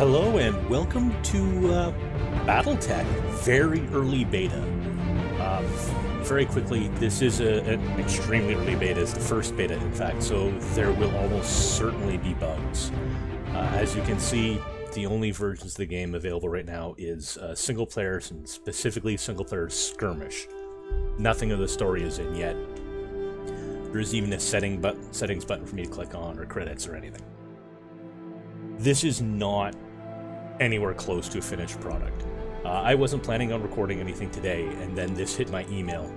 Hello and welcome to BattleTech, very early beta. Very quickly, this is an extremely early beta. It's the first beta, in fact, so there will almost certainly be bugs. As you can see, the only versions of the game available right now is single players, and specifically single player skirmish. Nothing of the story is in yet. There isn't even a settings button for me to click on, or credits, or anything. This is not anywhere close to a finished product. I wasn't planning on recording anything today, and then this hit my email.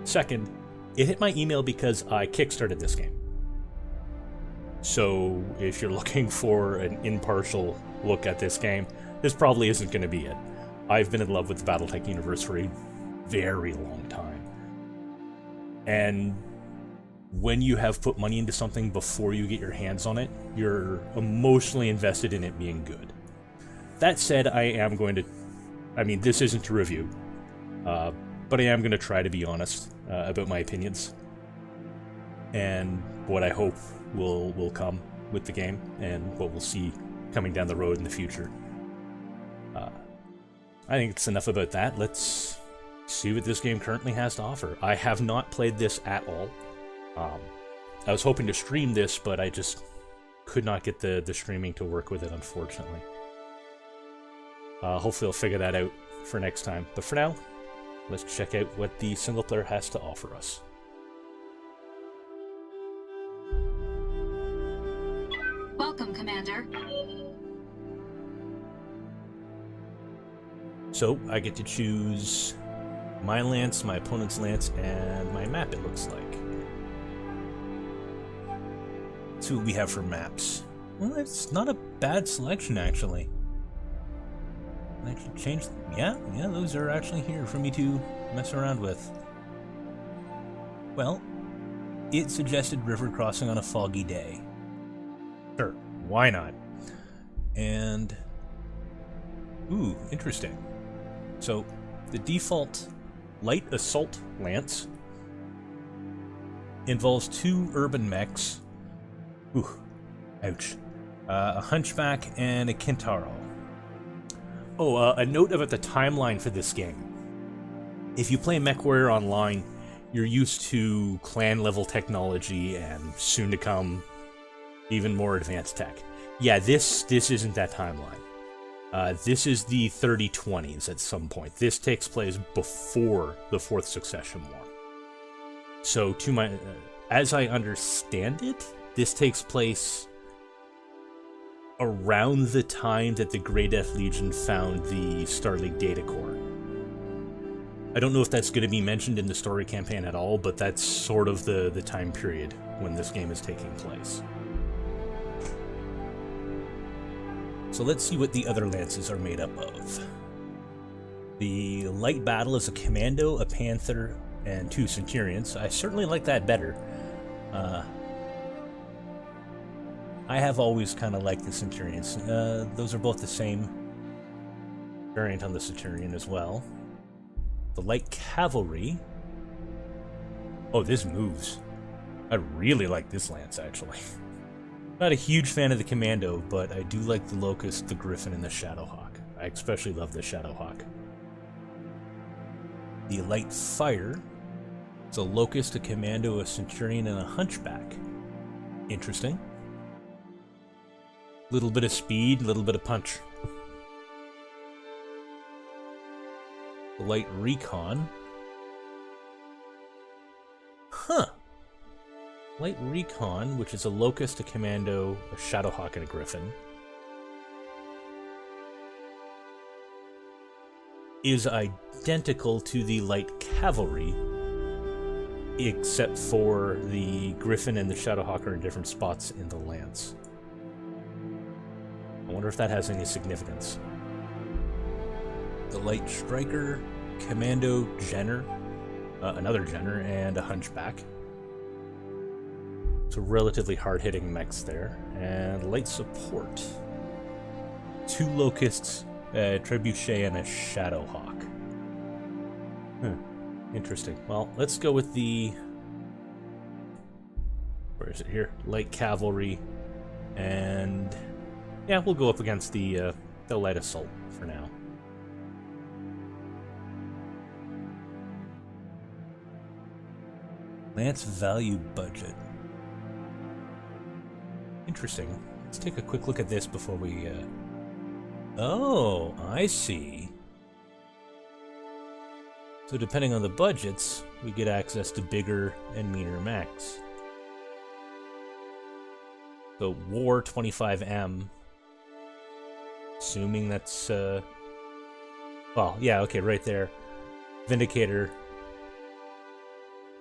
Second, it hit my email because I kickstarted this game. So if you're looking for an impartial look at this game, this probably isn't going to be it. I've been in love with the BattleTech universe for a very long time. And when you have put money into something before you get your hands on it, you're emotionally invested in it being good. That said, this isn't a review, but I am going to try to be honest about my opinions and what I hope will come with the game and what we'll see coming down the road in the future. I think it's enough about that. Let's see what this game currently has to offer. I have not played this at all. I was hoping to stream this, but I just could not get the streaming to work with it, unfortunately. Hopefully I'll figure that out for next time. But for now, let's check out what the single player has to offer us. Welcome, Commander. So, I get to choose my lance, my opponent's lance, and my map, it looks like. Let's see what we have for maps. Well, it's not a bad selection, actually. I actually changed them. Yeah, those are actually here for me to mess around with. Well, it suggested river crossing on a foggy day. Sure, why not? And, ooh, interesting. So, the default light assault lance involves 2 urban mechs. Ooh, ouch. A hunchback and a kintaro. Oh, a note about the timeline for this game. If you play MechWarrior Online, you're used to clan-level technology and soon-to-come even more advanced tech. Yeah, this isn't that timeline. This is the 3020s at some point. This takes place before the Fourth Succession War. So, as I understand it, this takes place around the time that the Grey Death Legion found the Starleague data core. I don't know if that's going to be mentioned in the story campaign at all, but that's sort of the time period when this game is taking place. So let's see what the other lances are made up of. The light battle is a commando, a panther, and 2 centurions. I certainly like that better. I have always kind of liked the Centurions. Those are both the same variant on the Centurion as well. The light cavalry. Oh, this moves. I really like this lance, actually. Not a huge fan of the commando, but I do like the Locust, the Griffin, and the Shadowhawk. I especially love the Shadowhawk. The light fire. It's a Locust, a commando, a Centurion, and a hunchback. Interesting. Little bit of speed, little bit of punch. The light recon. Huh. Light recon, which is a Locust, a commando, a Shadowhawk, and a Griffin, is identical to the light cavalry, except for the Griffin and the Shadowhawk are in different spots in the lance. I wonder if that has any significance. The light striker, commando, Jenner, another Jenner, and a hunchback. So relatively hard-hitting mechs there. And light support. 2 locusts, a trebuchet, and a Shadowhawk. Interesting. Well, let's go with the... Where is it here? Light cavalry and Yeah, we'll go up against the light assault for now. Lance value budget. Interesting. Let's take a quick look at this before we... Oh, I see. So depending on the budgets, we get access to bigger and meaner mechs. So War 25M. Assuming that's... Well, yeah, okay, right there. Vindicator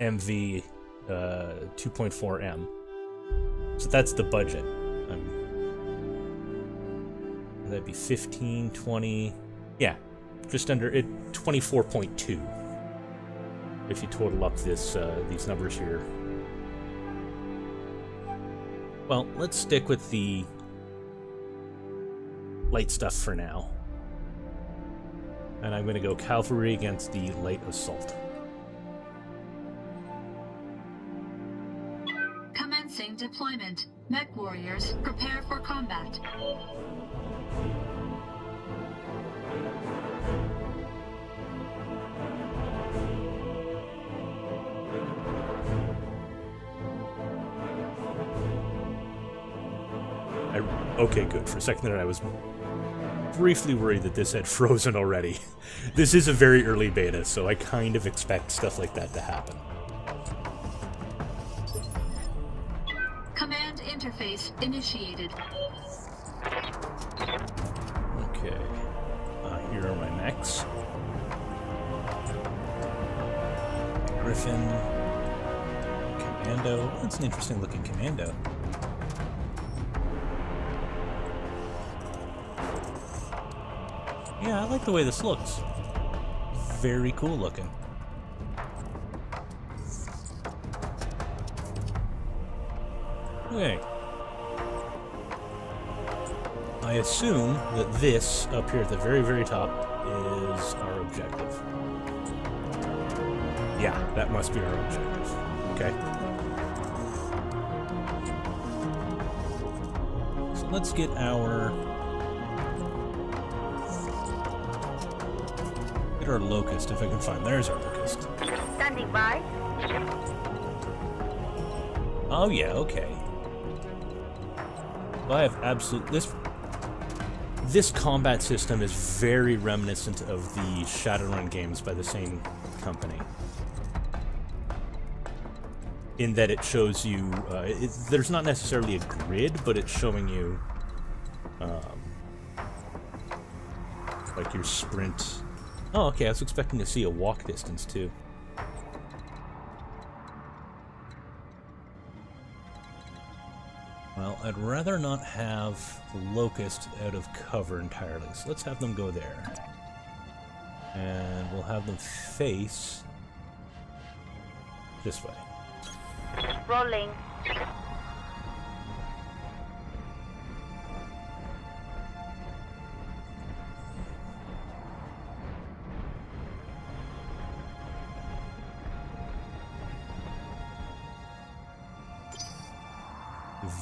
MV 2.4M. So that's the budget. That'd be 15, 20... Yeah, just under it, 24.2. If you total up this these numbers here. Well, let's stick with the light stuff for now. And I'm going to go cavalry against the light assault. Commencing deployment. Mech warriors, prepare for combat. Okay, good. For a second there, I was briefly worried that this had frozen already. This is a very early beta, so I kind of expect stuff like that to happen. Command interface initiated. Okay. Here are my mechs. Griffin. Commando. That's an interesting looking commando. Yeah, I like the way this looks. Very cool looking. Okay. I assume that this, up here at the very, very top, is our objective. Yeah, that must be our objective. Okay. So let's get our locust, if I can find. There's our locust. Standing by. Oh yeah, okay. Well, I have absolute... This combat system is very reminiscent of the Shadowrun games by the same company. In that it shows you... there's not necessarily a grid, but it's showing you... like your sprint... Oh, okay, I was expecting to see a walk distance, too. Well, I'd rather not have the Locust out of cover entirely, so let's have them go there. And we'll have them face this way. Rolling.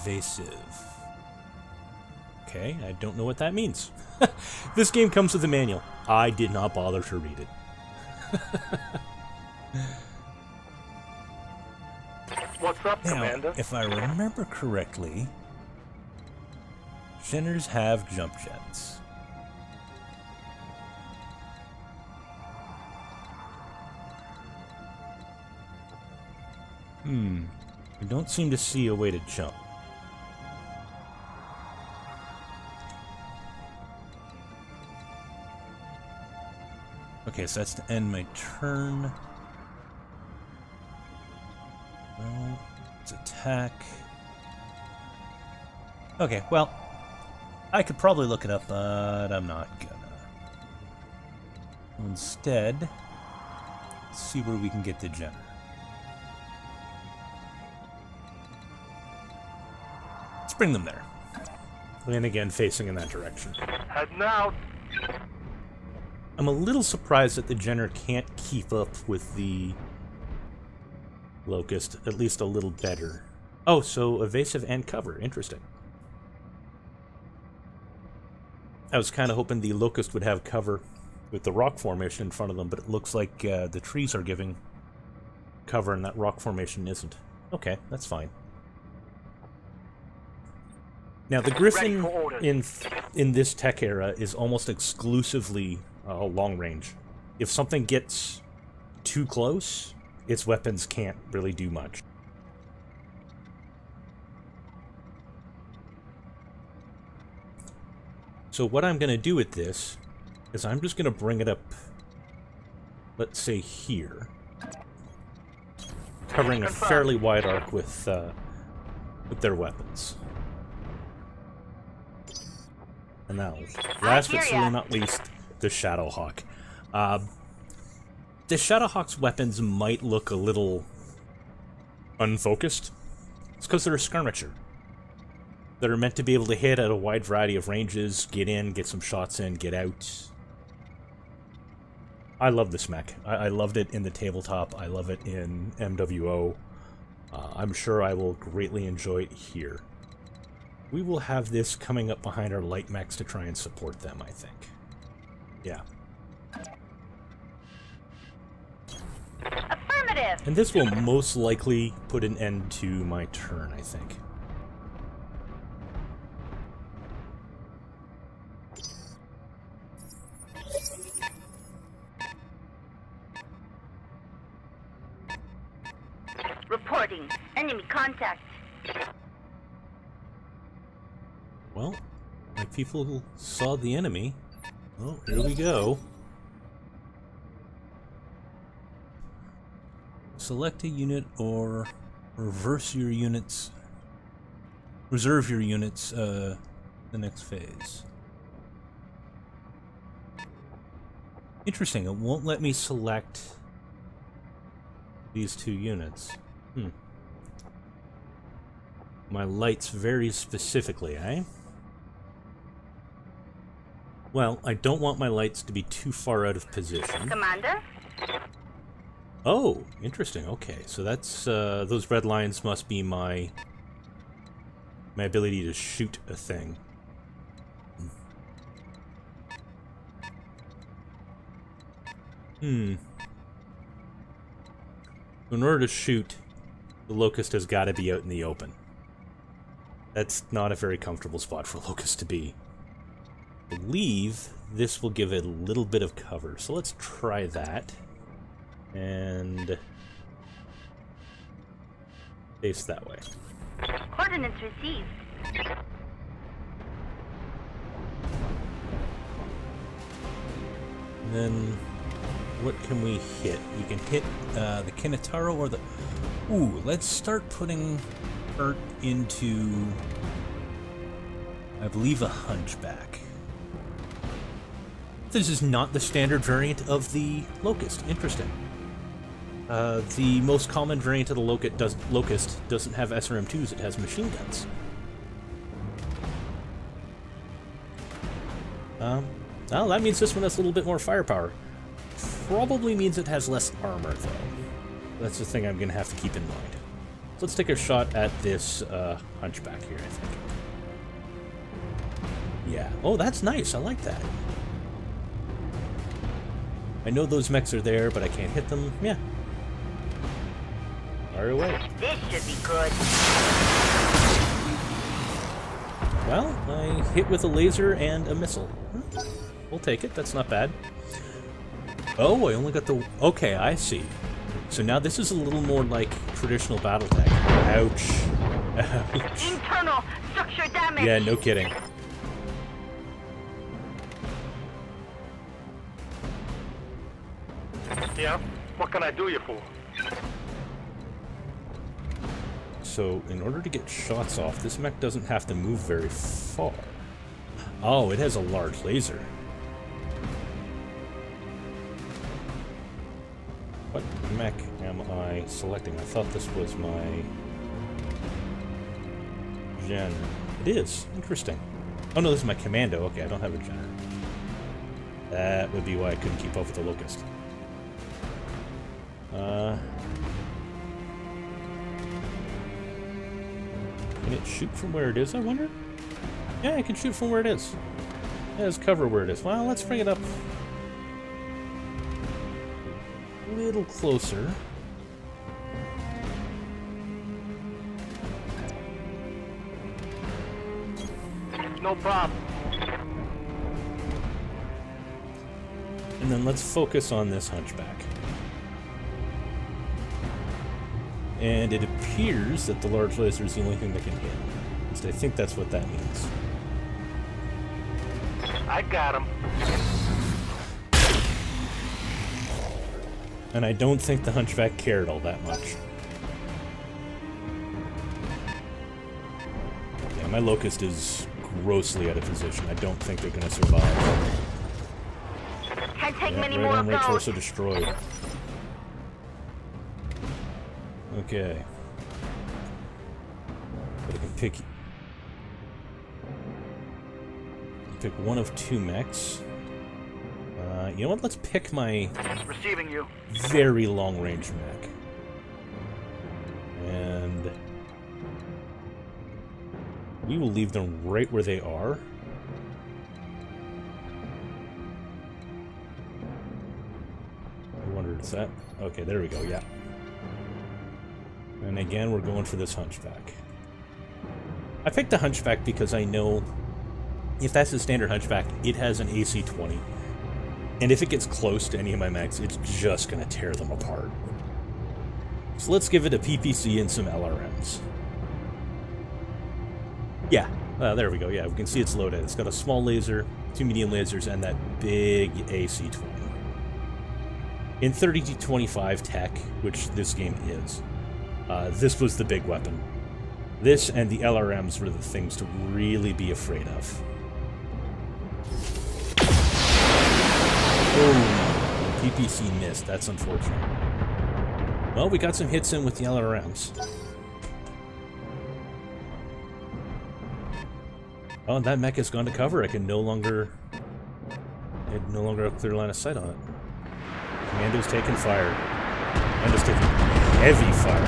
Evasive. Okay, I don't know what that means. This game comes with a manual. I did not bother to read it. What's up, Now, Commander? if I remember correctly, Jenners have jump jets. I don't seem to see a way to jump. Okay, so that's to end my turn. Well, it's attack. Okay, well, I could probably look it up, but I'm not gonna. Instead, let's see where we can get the Jenner. Let's bring them there. And again, facing in that direction. Heading out. I'm a little surprised that the Jenner can't keep up with the Locust, at least a little better. Oh, so evasive and cover. Interesting. I was kind of hoping the Locust would have cover with the rock formation in front of them, but it looks like the trees are giving cover and that rock formation isn't. Okay, that's fine. Now, the Griffin in this tech era is almost exclusively long range. If something gets too close, its weapons can't really do much. So what I'm going to do with this is I'm just going to bring it up, let's say here, covering a fairly wide arc with their weapons. And now, last but certainly not least, the Shadowhawk. The Shadowhawk's weapons might look a little unfocused. It's because they're a skirmisher. That are meant to be able to hit at a wide variety of ranges, get in, get some shots in, get out. I love this mech. I loved it in the tabletop. I love it in MWO. I'm sure I will greatly enjoy it here. We will have this coming up behind our light mechs to try and support them, I think. Yeah. Affirmative. And this will most likely put an end to my turn, I think. Reporting. Enemy contact. Well, my people saw the enemy. Oh, here we go. Select a unit or reserve your units the next phase. Interesting, it won't let me select these two units. My lights very specifically, eh? Well, I don't want my lights to be too far out of position. Commander? Oh, interesting. Okay, so that's those red lines must be my ability to shoot a thing. In order to shoot, the Locust has got to be out in the open. That's not a very comfortable spot for a Locust to be. I believe this will give it a little bit of cover, so let's try that. And face that way. Coordinates received. And then what can we hit? We can hit the Kinetaro or the... Ooh, let's start putting Ert into, I believe, a Hunchback. This is not the standard variant of the Locust. Interesting. The most common variant of the Locust doesn't have SRM2s, it has machine guns. Well, that means this one has a little bit more firepower. Probably means it has less armor, though. That's the thing I'm going to have to keep in mind. So let's take a shot at this Hunchback here, I think. Yeah. Oh, that's nice. I like that. I know those mechs are there, but I can't hit them. Yeah. Fire away. This should be good. Well, I hit with a laser and a missile. We'll take it. That's not bad. Oh, I only got the... Okay, I see. So now this is a little more like traditional BattleTech. Ouch. Ouch. Internal structure damage. Yeah, no kidding. Yeah? What can I do you for? So, in order to get shots off, this mech doesn't have to move very far. Oh, it has a large laser. What mech am I selecting? I thought this was my gen. It is. Interesting. Oh no, this is my commando. Okay, I don't have a gen. That would be why I couldn't keep up with the Locust. Can it shoot from where it is, I wonder? Yeah, it can shoot from where it is. Let's cover where it is. Well, let's bring it up a little closer. No problem. And then let's focus on this hunchback. And it appears that the large laser is the only thing that can hit. At least I think that's what that means. I got him. And I don't think the hunchback cared all that much. Yeah, my locust is grossly out of position. I don't think they're going to survive. Can't take many Right more on, of right those. torso destroyed. Okay. But I can pick one of two mechs. You know what? Let's pick my Receiving you. very long-range mech. And we will leave them right where they are. I wonder, is that... Okay, there we go, yeah. And again, we're going for this hunchback. I picked the hunchback because I know if that's the standard hunchback, it has an AC-20. And if it gets close to any of my mechs, it's just going to tear them apart. So let's give it a PPC and some LRMs. Yeah, there we go. Yeah, we can see it's loaded. It's got a small laser, 2 medium lasers, and that big AC-20. In 30-25 tech, which this game is, this was the big weapon. This and the LRMs were the things to really be afraid of. Oh, PPC missed. That's unfortunate. Well, we got some hits in with the LRMs. Oh, and that mech has gone to cover. I can no longer have a clear line of sight on it. Commando's taking fire. Commando's taking heavy fire.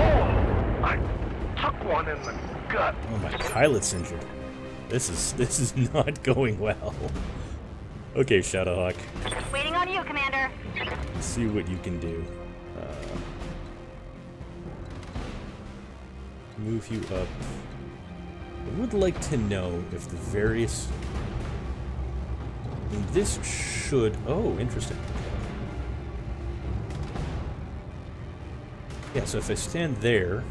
Oh, I took one in the gut. Oh, my pilot's injured. This is not going well. Okay, Shadowhawk. Waiting on you, Commander. Let's see what you can do. Move you up. I would like to know if the various... I mean, this should... Oh, interesting. Yeah, so if I stand there,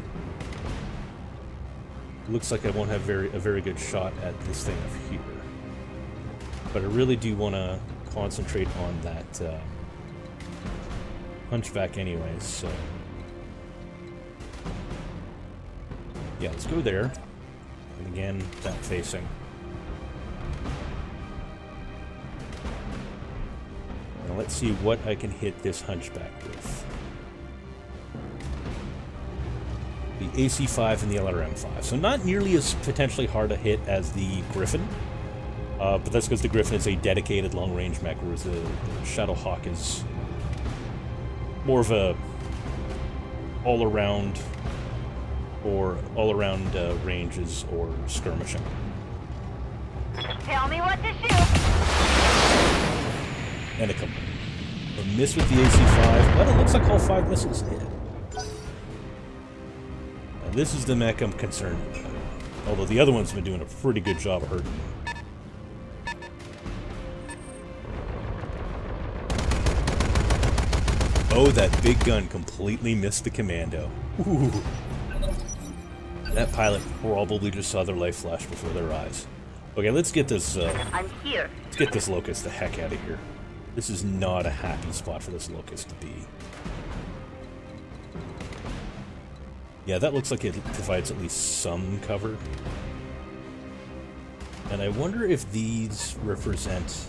looks like I won't have a very good shot at this thing up here. But I really do want to concentrate on that hunchback anyways, so... Yeah, let's go there. And again, that facing. Now let's see what I can hit this hunchback with. The AC-5 and the LRM-5. So not nearly as potentially hard to hit as the Griffin. But that's because the Griffin is a dedicated long-range mech, whereas the Shadowhawk is more of a all-around ranges or skirmishing. Tell me what to shoot. And a miss with the AC-5, but it looks like all 5 missiles hit. Now this is the mech I'm concerned about. Although the other one's been doing a pretty good job of hurting me. Oh, that big gun completely missed the commando. Ooh. That pilot probably just saw their life flash before their eyes. Okay, let's get this. I'm here. Let's get this locust the heck out of here. This is not a happy spot for this locust to be. Yeah, that looks like it provides at least some cover. And I wonder if these represent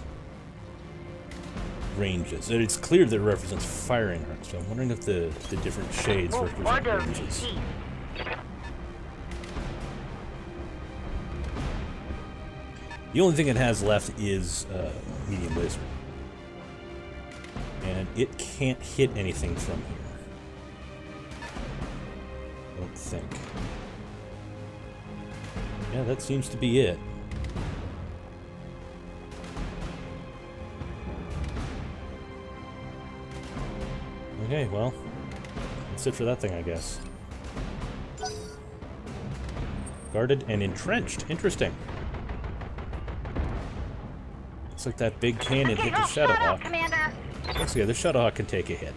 ranges. It's clear that it represents firing arcs, but I'm wondering if the different shades represent Order ranges. received. The only thing it has left is medium laser. And it can't hit anything from here. I don't think. Yeah, that seems to be it. Okay, well, that's it for that thing, I guess. Guarded and entrenched. Interesting. Looks like that big cannon hit the Shadowhawk. Commander. Looks like the Shadowhawk can take a hit.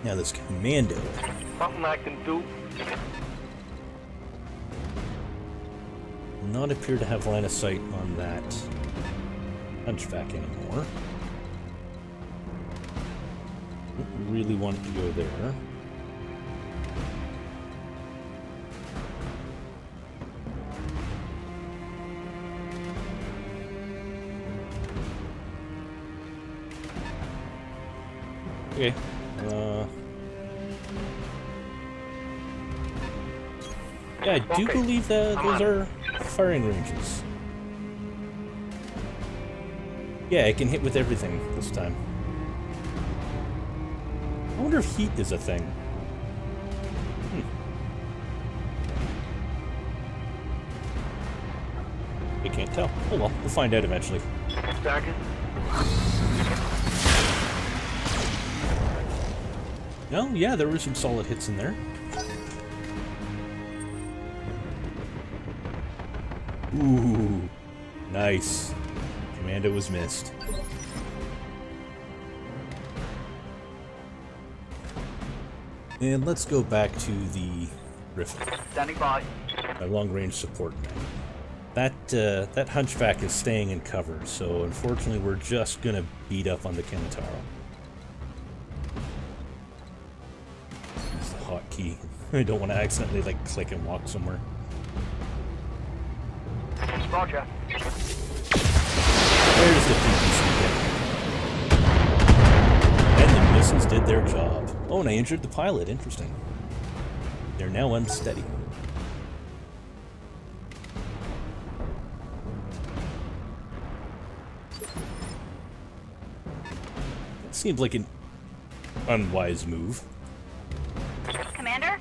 Now this commando. Something I can do. Will not appear to have line of sight on that hunchback anymore. Don't really want it to go there. Okay. Yeah, I do believe that those are firing ranges. Yeah, it can hit with everything this time. I wonder if heat is a thing. I can't tell. Oh well, we'll find out eventually. Second. No, yeah, there were some solid hits in there. Ooh, nice. Commando was missed. And let's go back to the Griffin. Standing by. My long-range support man. That hunchback is staying in cover, so unfortunately we're just gonna beat up on the Kinotaro. Use the hotkey. I don't want to accidentally like click and walk somewhere. Roger. There's the PPC. And the missiles did their job. Oh, and I injured the pilot. Interesting. They're now unsteady. That seemed like an unwise move. Commander?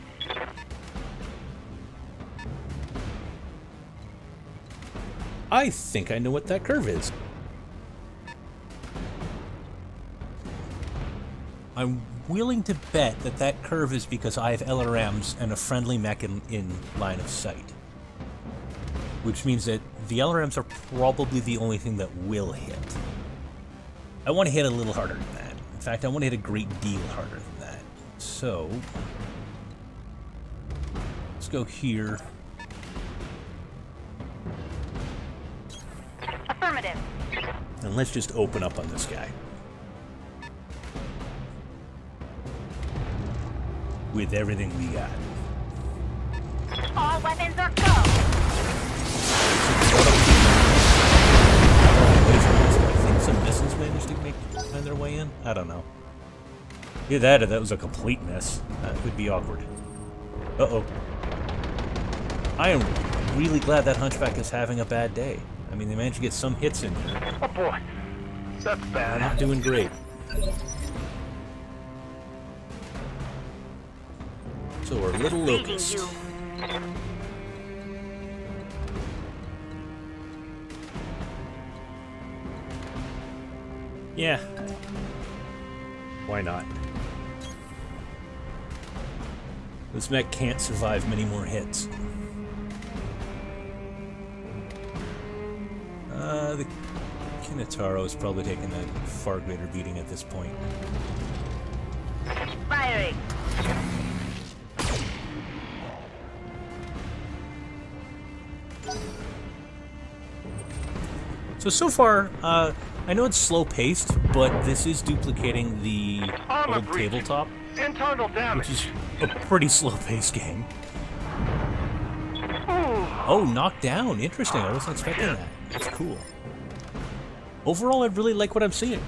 I think I know what that curve is. I'm willing to bet that that curve is because I have LRMs and a friendly mech in line of sight. Which means that the LRMs are probably the only thing that will hit. I want to hit a little harder than that. In fact, I want to hit a great deal harder than that. So, let's go here. Affirmative. And let's just open up on this guy. With everything we got. All weapons are go! I think some missiles managed to find their way in? I don't know. Either that or that was a complete miss. That would be awkward. Uh-oh. I am really glad that hunchback is having a bad day. I mean, they managed to get some hits in there. Oh boy. That's They're bad. not doing great. So we're little locust. Yeah. Why not? This mech can't survive many more hits. The Kinotaro is probably taking a far greater beating at this point. Firing. So far, I know it's slow-paced, but this is duplicating the Armor old breach. tabletop, Internal damage. which is a pretty slow-paced game. Oh, knocked down. Interesting. I wasn't expecting that. That's cool. Overall, I really like what I'm seeing.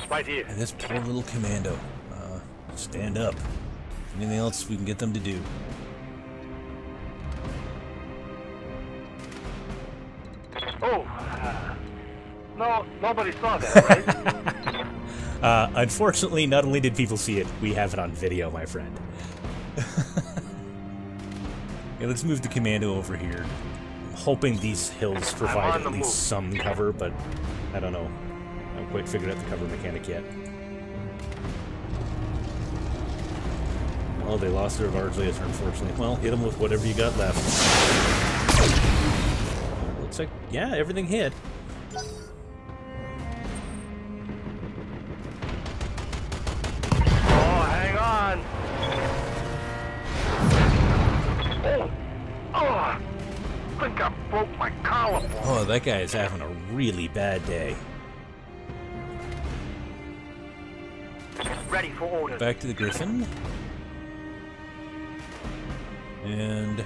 Right here. And this poor little commando. Stand up. Anything else we can get them to do? Oh. No, nobody saw that, right? Unfortunately, not only did people see it, we have it on video, my friend. Okay, let's move the commando over here. I'm hoping these hills provide on at the least move. some cover, but I don't know. I haven't quite figured out the cover mechanic yet. Oh, they lost their large laser, unfortunately. Well, hit them with whatever you got left. Looks like, yeah, everything hit. Oh, hang on. Oh, I think I broke my collarbone. Oh, that guy is having a really bad day. Ready for orders. Back to the Griffin. And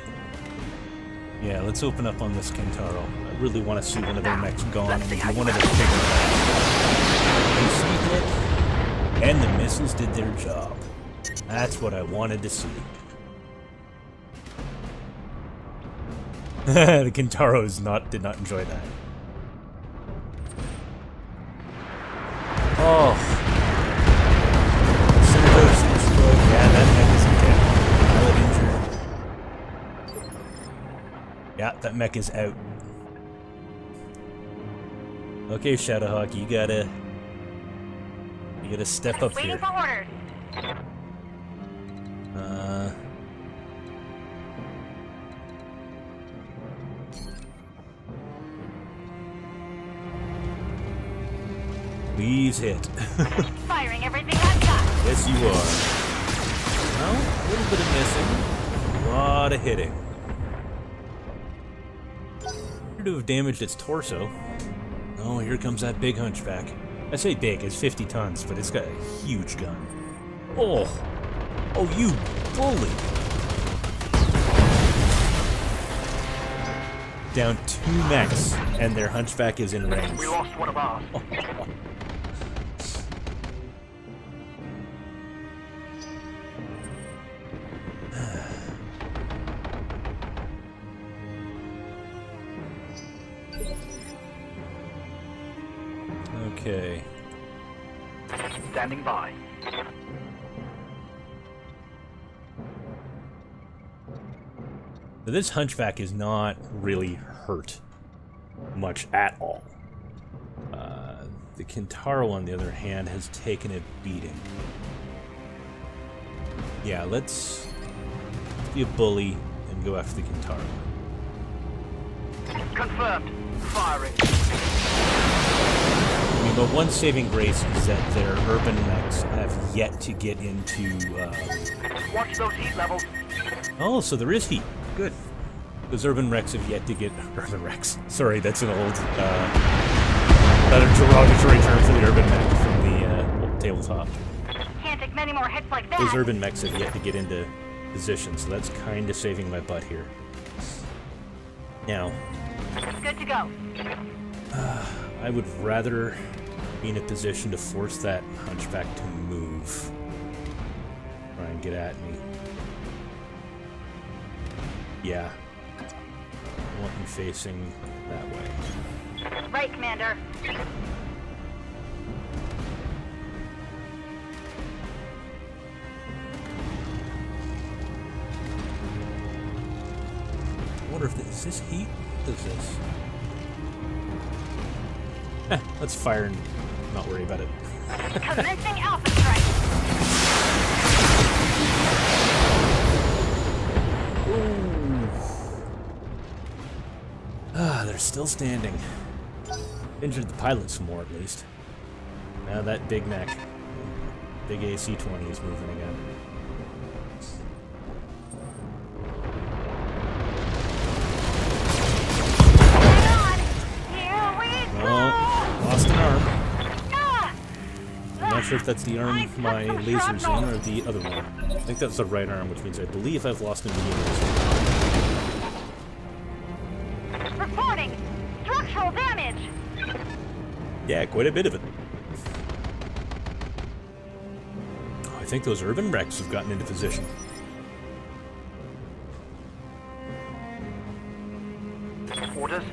yeah, let's open up on this Kintaro. I really want to see one of their mechs gone and do one of their bigger mechs. And the missiles did their job. That's what I wanted to see. The Kintaros did not enjoy that. Oh. Senators destroyed. Yeah, that mech isn't dead. Pilot injured. Yeah, that mech is out. Okay, Shadowhawk, you gotta step up Waiting here. for orders. Please hit. Firing everything I've got. Yes, you are. Well, a little bit of missing. A lot of hitting. Appear to have damaged its torso. Oh, here comes that big hunchback. I say big, it's 50 tons, but it's got a huge gun. Oh! Oh, you bully! Down 2 mechs, and their hunchback is in range. We lost one of ours. Okay. Standing by. So this hunchback is not really hurt much at all. The Kintaro, on the other hand, has taken a beating. Yeah, let's be a bully and go after the Kintaro. Confirmed. Firing. I mean, but one saving grace is that their urban mechs have yet to get into... Watch those heat levels. Oh, so there is heat. Good. Those urban wrecks have yet to get... Urban wrecks. Sorry, that's an old... another derogatory term for the urban mech from the tabletop. Can't take many more hits like that. Those urban mechs have yet to get into position, so that's kind of saving my butt here. Now, Good to go. I would rather be in a position to force that hunchback to move. Try and get at me. Yeah. I want him facing that way. Right, Commander. I wonder if is this heat? What is this? Let's fire and not worry about it. Commencing Alpha Strike. They're still standing. Injured the pilot some more, at least. Now that big mech, big AC-20 is moving again. Lost an arm. I'm not sure if that's the arm my laser's in or the other one. I think that's the right arm, which means I believe I've lost a medium laser. Reporting structural damage. Yeah, quite a bit of it. Oh, I think those urban wrecks have gotten into position. Orders.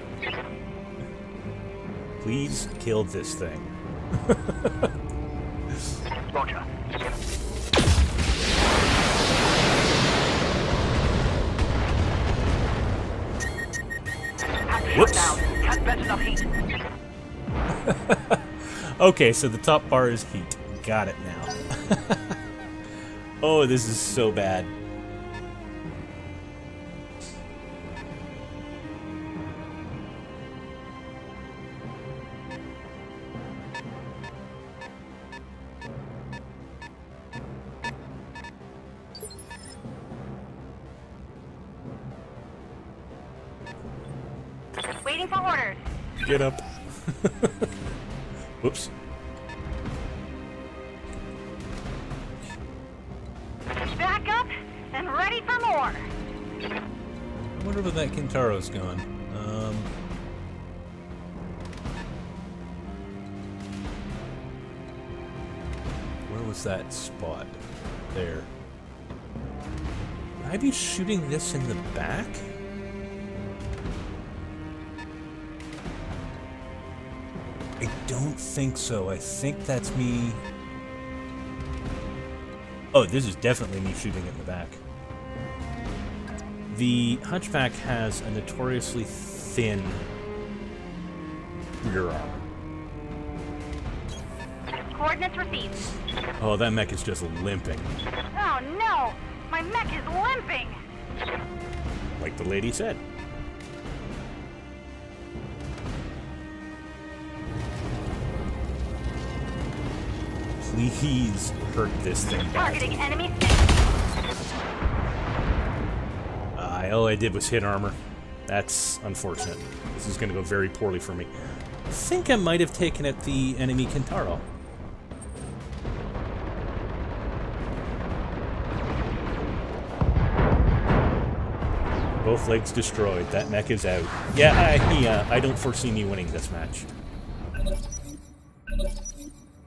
Please kill this thing. Roger. enough heat. Okay, so the top bar is heat. Got it now. Oh, this is so bad. Waiting for orders. Get up. Whoops. Back up and ready for more. I wonder where that Kintaro's gone. Where was that spot? There. Would I be shooting this in the back? I don't think so. I think that's me. Oh, this is definitely me shooting it in the back. The Hunchback has a notoriously thin rear armor. Coordinates received. Oh, that mech is just limping. Oh no! My mech is limping! Like the lady said. Please hurt this thing badly. Targeting enemy All I did was hit armor. That's unfortunate. This is going to go very poorly for me. I think I might have taken at the enemy Kintaro. Both legs destroyed. That mech is out. Yeah, I don't foresee me winning this match.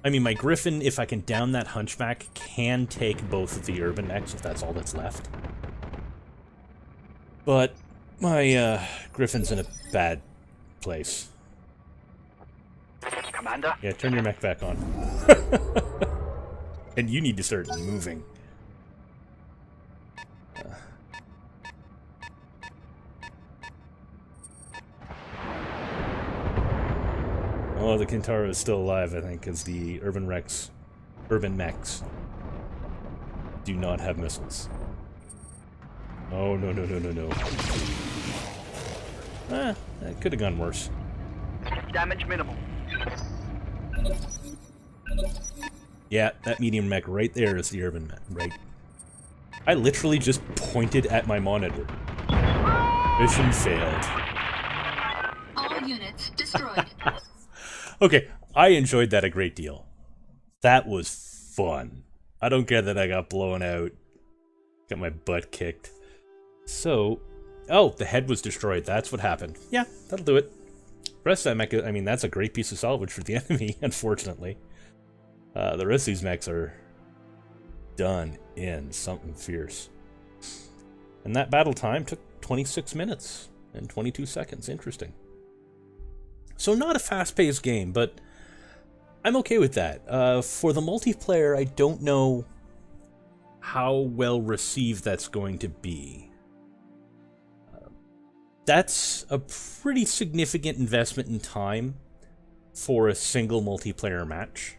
I mean, my Griffin, if I can down that Hunchback, can take both of the urban mechs if that's all that's left. But my Griffin's in a bad place. Commander? Yeah, turn your mech back on. And you need to start moving. Oh, the Kintaro is still alive, I think, because the urban mechs do not have missiles. Oh, no, no, no, no, no. Ah, that could have gone worse. Damage minimal. Yeah, that medium mech right there is the urban mech, right? I literally just pointed at my monitor. Mission failed. All units destroyed. Okay, I enjoyed that a great deal. That was fun. I don't care that I got blown out. Got my butt kicked. So, oh, the head was destroyed. That's what happened. Yeah, that'll do it. Rest of that mech, I mean, that's a great piece of salvage for the enemy, unfortunately. The rest of these mechs are done in something fierce. And that battle time took 26 minutes and 22 seconds. Interesting. So not a fast-paced game, but I'm okay with that. For the multiplayer, I don't know how well received that's going to be. That's a pretty significant investment in time for a single multiplayer match.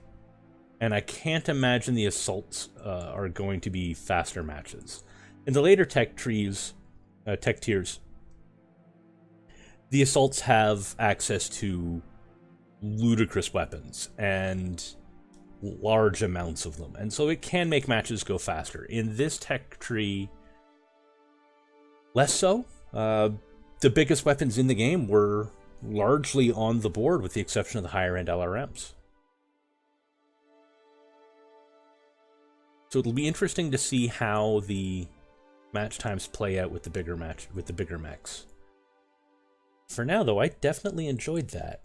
And I can't imagine the assaults are going to be faster matches. In the later tech tiers, the assaults have access to ludicrous weapons and large amounts of them, and so it can make matches go faster. In this tech tree, less so. The biggest weapons in the game were largely on the board, with the exception of the higher-end LRMs. So it'll be interesting to see how the match times play out with the bigger mechs. For now, though, I definitely enjoyed that.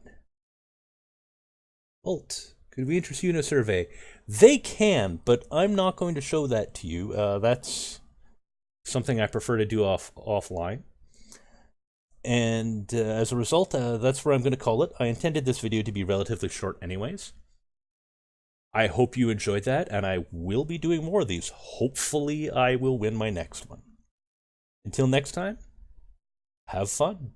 Alt, could we interest you in a survey? They can, but I'm not going to show that to you. That's something I prefer to do offline. And as a result, that's where I'm going to call it. I intended this video to be relatively short anyways. I hope you enjoyed that, and I will be doing more of these. Hopefully, I will win my next one. Until next time, have fun.